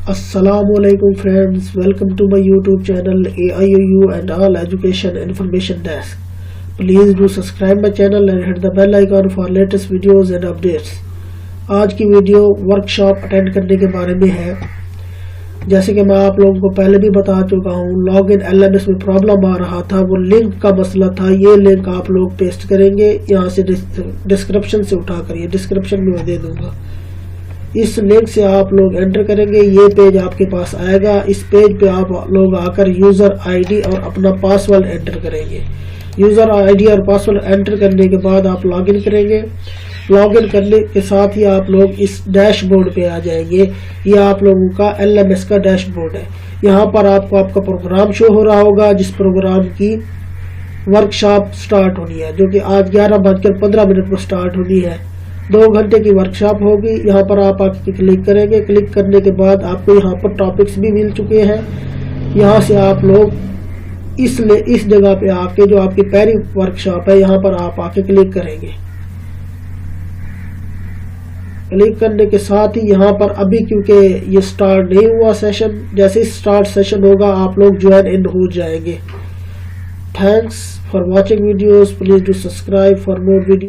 Assalamualaikum friends, welcome to my YouTube channel AIOU and all education information desk. Please do subscribe my channel and hit the bell icon for latest videos and updates. آج کی video workshop attend کرنے کے بارے میں ہے. جیسے کہ میں آپ لوگوں کو پہلے بھی بتا چکا ہوں, لاگ ان LMS میں پرابلم آ رہا تھا, وہ لنک کا مسئلہ تھا. یہ لنک آپ لوگ پیسٹ کریں گے یہاں سے ڈسکرپشن سے اٹھا کر, یہ ڈسکرپشن میں دے دوں گا. اس لنک سے آپ لوگ انٹر کریں گے, یہ پیج آپ کے پاس آئے گا. اس پیج پہ آپ لوگ آ کر یوزر ID اور اپنا پاسورڈ انٹر کریں گے. یوزر ID اور پاسورڈ انٹر کرنے کے بعد آپ لاگ ان کریں گے. لاگ ان کرنے کے ساتھ ہی آپ لوگ اس ڈیش بورڈ پہ آ جائیں گے. یہ آپ لوگوں کا LMS کا ڈیش بورڈ ہے. یہاں پر آپ کو آپ کا پروگرام شو ہو رہا ہوگا, جس پروگرام کی ورکشاپ سٹارٹ ہونی ہے, جو کہ آج 11:15 پر سٹارٹ ہونی ہے. 2 گھنٹے کی ورکشاپ ہوگی. یہاں پر آپ کلک کریں گے. کلک کرنے کے بعد آپ کو یہاں پر ٹاپکس بھی مل چکے ہیں. یہاں سے آپ لوگ اس جگہ پہ آ کے, جو آپ کی پہلی ورکشاپ ہے, یہاں پر آپ آ کے کلک کریں گے. کلک کرنے کے ساتھ ہی یہاں پر ابھی کیونکہ یہ سٹارٹ نہیں ہوا سیشن, جیسے سٹارٹ سیشن ہوگا آپ لوگ جوائن ان ہو جائیں گے. Thanks for watching videos. Please do subscribe for more video.